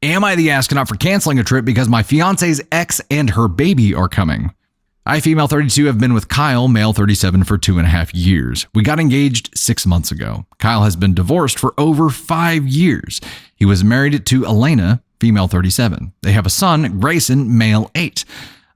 Am I the astronaut for canceling a trip because my fiance's ex and her baby are coming? I, female 32, have been with Kyle, male 37, for 2.5 years. We got engaged 6 months ago. Kyle has been divorced for over 5 years. He was married to Elena, female 37. They have a son, Grayson, male 8.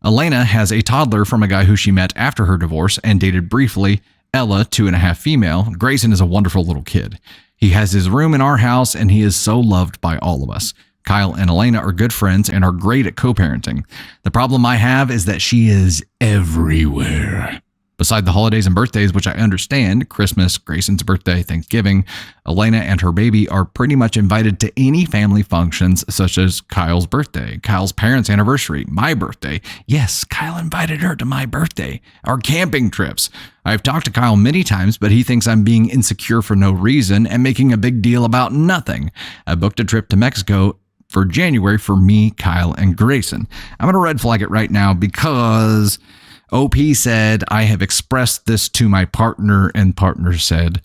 Elena has a toddler from a guy who she met after her divorce and dated briefly, Ella, 2.5 female. Grayson is a wonderful little kid. He has his room in our house and he is so loved by all of us. Kyle and Elena are good friends and are great at co-parenting. The problem I have is that she is everywhere. Beside the holidays and birthdays, which I understand, Christmas, Grayson's birthday, Thanksgiving, Elena and her baby are pretty much invited to any family functions such as Kyle's birthday, Kyle's parents' anniversary, my birthday. Yes, Kyle invited her to my birthday, our camping trips. I've talked to Kyle many times, but he thinks I'm being insecure for no reason and making a big deal about nothing. I booked a trip to Mexico for January for me, Kyle, and Grayson. I'm going to red flag it right now because OP said, I have expressed this to my partner, and partner said,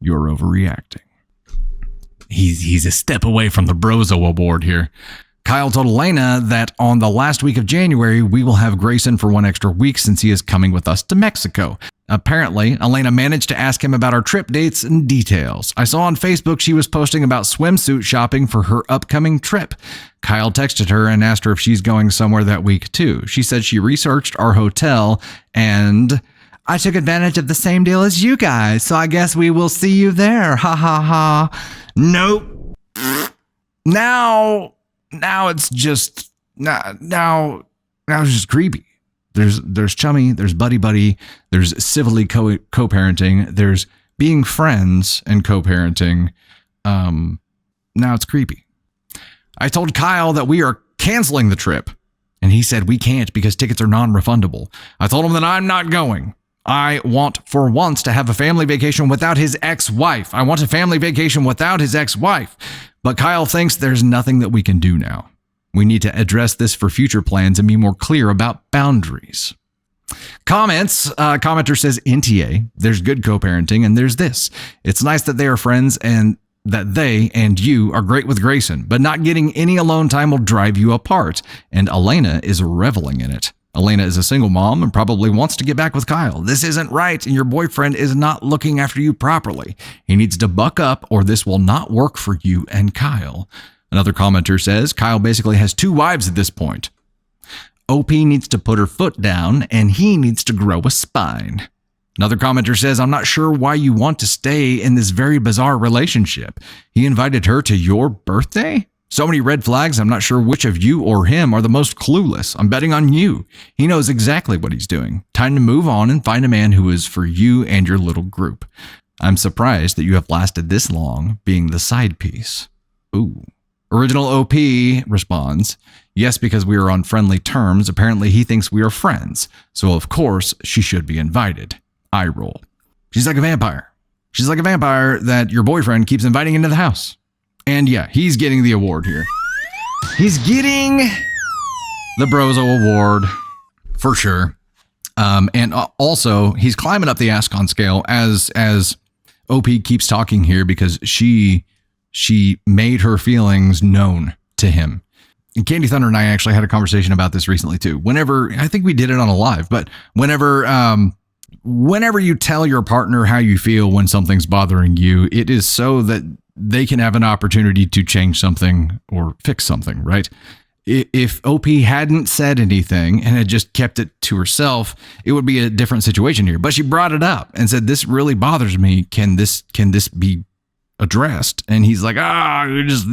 you're overreacting. He's a step away from the Brozo Award here. Kyle told Elena that on the last week of January, we will have Grayson for 1 extra week since he is coming with us to Mexico. Apparently, Elena managed to ask him about our trip dates and details. I saw on Facebook she was posting about swimsuit shopping for her upcoming trip. Kyle texted her and asked her if she's going somewhere that week too. She said she researched our hotel and I took advantage of the same deal as you guys, so I guess we will see you there. Ha ha ha. Nope. Now it's just now it's just creepy. There's chummy, there's buddy, there's civilly co-parenting, there's being friends and co-parenting. Now it's creepy. I told Kyle that we are canceling the trip, and he said we can't because tickets are non-refundable. I told him that I'm not going. I want for once to have a family vacation without his ex-wife. I want a family vacation without his ex-wife. But Kyle thinks there's nothing that we can do now. We need to address this for future plans and be more clear about boundaries. Comments. Commenter says, NTA, there's good co-parenting, and there's this. It's nice that they are friends and that they and you are great with Grayson, but not getting any alone time will drive you apart. And Elena is reveling in it. Elena is a single mom and probably wants to get back with Kyle. This isn't right, and your boyfriend is not looking after you properly. He needs to buck up, or this will not work for you and Kyle. Another commenter says, Kyle basically has 2 wives at this point. OP needs to put her foot down, and he needs to grow a spine. Another commenter says, I'm not sure why you want to stay in this very bizarre relationship. He invited her to your birthday? So many red flags, I'm not sure which of you or him are the most clueless. I'm betting on you. He knows exactly what he's doing. Time to move on and find a man who is for you and your little group. I'm surprised that you have lasted this long being the side piece. Ooh. Original OP responds, yes, because we are on friendly terms. Apparently he thinks we are friends. So of course she should be invited. Eye roll. She's like a vampire. She's like a vampire that your boyfriend keeps inviting into the house. And yeah, he's getting the award here. He's getting the Brozo Award for sure. And also he's climbing up the Ascon scale as OP keeps talking here because she made her feelings known to him. And Candy Thunder and I actually had a conversation about this recently too. Whenever, I think we did it on a live, but whenever you tell your partner how you feel when something's bothering you, it is so that they can have an opportunity to change something or fix something, right? If OP hadn't said anything and had just kept it to herself, it would be a different situation here. But she brought it up and said, this really bothers me. Can this be addressed? And he's like, you're just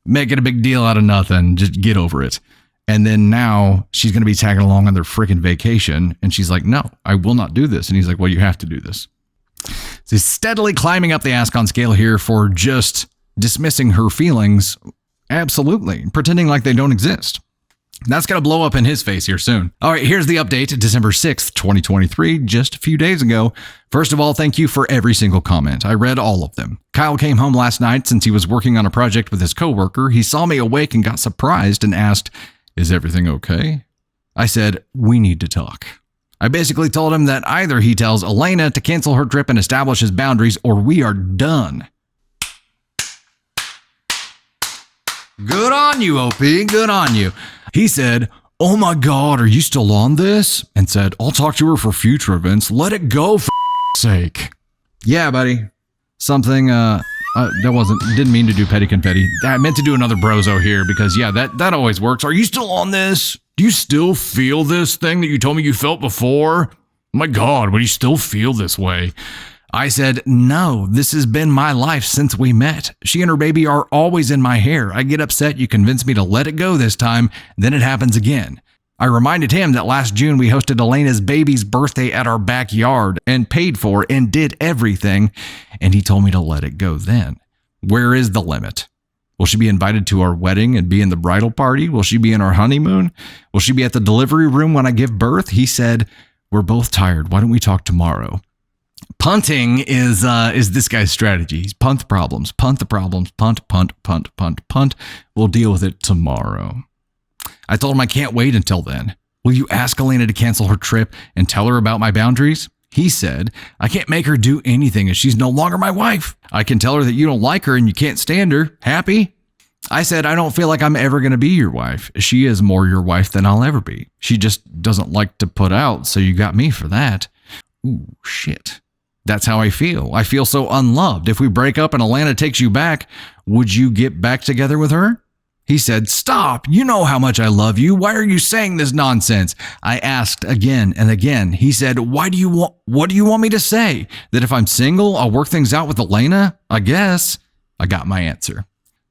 making a big deal out of nothing. Just get over it. And then now she's going to be tagging along on their freaking vacation. And she's like, no, I will not do this. And he's like, well, you have to do this. So he's steadily climbing up the Ascon scale here for just dismissing her feelings. Absolutely. Pretending like they don't exist. That's going to blow up in his face here soon. All right, here's the update. December 6th, 2023, just a few days ago. First of all, thank you for every single comment. I read all of them. Kyle came home last night since he was working on a project with his coworker. He saw me awake and got surprised and asked, is everything okay? I said, we need to talk. I basically told him that either he tells Elena to cancel her trip and establish his boundaries, or we are done. Good on you, OP. Good on you. He said, oh my God, are you still on this? And said, I'll talk to her for future events. Let it go for sake. Yeah, buddy. Something, didn't mean to do petty confetti. I meant to do another brozo here because, yeah, that always works. Are you still on this? Do you still feel this thing that you told me you felt before? Oh my God, would you still feel this way? I said, no, this has been my life since we met. She and her baby are always in my hair. I get upset. You convince me to let it go this time. Then it happens again. I reminded him that last June we hosted Elena's baby's birthday at our backyard and paid for and did everything. And he told me to let it go then. Where is the limit? Will she be invited to our wedding and be in the bridal party? Will she be in our honeymoon? Will she be at the delivery room when I give birth? He said, we're both tired. Why don't we talk tomorrow? Punting is this guy's strategy. He's punt the problems, punt. We'll deal with it tomorrow. I told him I can't wait until then. Will you ask Elena to cancel her trip and tell her about my boundaries? He said, I can't make her do anything as she's no longer my wife. I can tell her that you don't like her and you can't stand her. Happy? I said, I don't feel like I'm ever going to be your wife. She is more your wife than I'll ever be. She just doesn't like to put out, so you got me for that. Ooh, shit. That's how I feel. I feel so unloved. If we break up and Alana takes you back, would you get back together with her? He said, stop. You know how much I love you. Why are you saying this nonsense? I asked again and again. He said, what do you want me to say? That if I'm single, I'll work things out with Elena? I guess. I got my answer.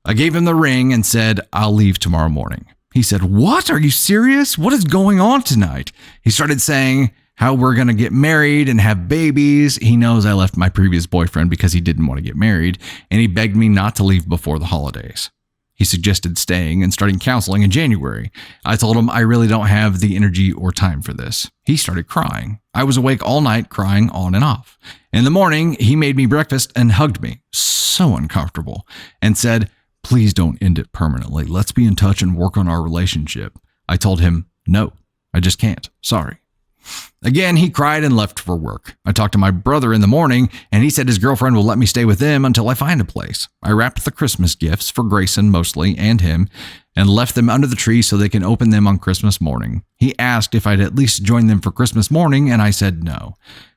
I gave him the ring and said, I'll leave tomorrow morning. He said, what? Are you serious? What is going on tonight? He started saying how we're going to get married and have babies. He knows I left my previous boyfriend because he didn't want to get married, and he begged me not to leave before the holidays. He suggested staying and starting counseling in January. I told him I really don't have the energy or time for this. He started crying. I was awake all night crying on and off. In the morning, he made me breakfast and hugged me, so uncomfortable, and said, please don't end it permanently. Let's be in touch and work on our relationship. I told him, no, I just can't. Sorry. Again, he cried and left for work. I talked to my brother in the morning, and he said his girlfriend will let me stay with them until I find a place. I wrapped the Christmas gifts for Grayson mostly and him, and left them under the tree so they can open them on Christmas morning. He asked if I'd at least join them for Christmas morning, and I said no.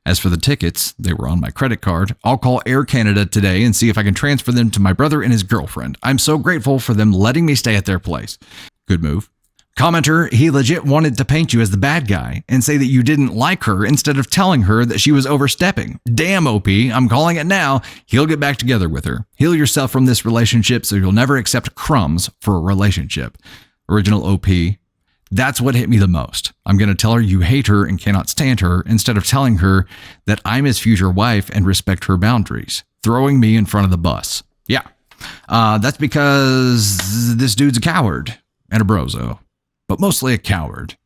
As for the tickets, they were on my credit card. I'll call Air Canada today and see if I can transfer them to my brother and his girlfriend. I'm so grateful for them letting me stay at their place. Good move. Commenter, he legit wanted to paint you as the bad guy and say that you didn't like her instead of telling her that she was overstepping. Damn, OP, I'm calling it now. He'll get back together with her. Heal yourself from this relationship so you'll never accept crumbs for a relationship. Original OP, that's what hit me the most. I'm going to tell her you hate her and cannot stand her instead of telling her that I'm his future wife and respect her boundaries. Throwing me in front of the bus. Yeah, that's because this dude's a coward and a brozo. But mostly a coward.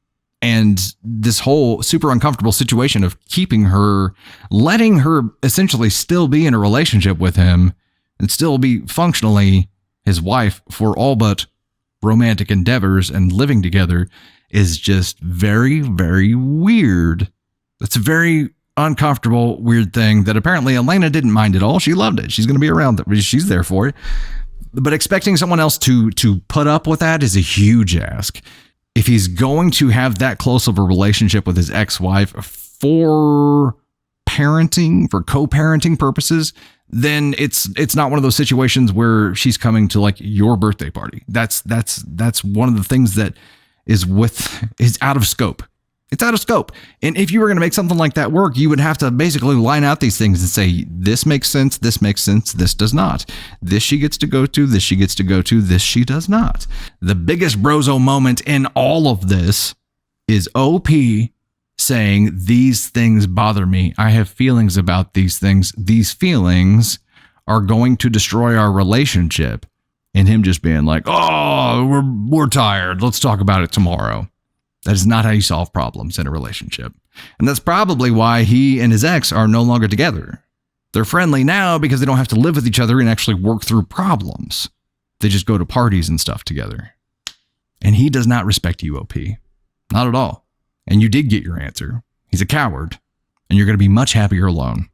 And this whole super uncomfortable situation of keeping her, letting her essentially still be in a relationship with him and still be functionally his wife for all but romantic endeavors and living together is just very, very weird. That's a very uncomfortable, weird thing that apparently Elena didn't mind at all. She loved it. She's going to be around it. She's there for it. But expecting someone else to put up with that is a huge ask. If he's going to have that close of a relationship with his ex-wife for parenting, for co-parenting purposes, then it's not one of those situations where she's coming to like your birthday party. That's one of the things that is out of scope. It's out of scope. And if you were going to make something like that work, you would have to basically line out these things and say, this makes sense, this does not. This she gets to go to, this she gets to go to, this she does not. The biggest brozo moment in all of this is OP saying, these things bother me. I have feelings about these things. These feelings are going to destroy our relationship. And him just being like, oh, we're tired. Let's talk about it tomorrow. That is not how you solve problems in a relationship. And that's probably why he and his ex are no longer together. They're friendly now because they don't have to live with each other and actually work through problems. They just go to parties and stuff together. And he does not respect you, OP. Not at all. And you did get your answer. He's a coward. And you're going to be much happier alone.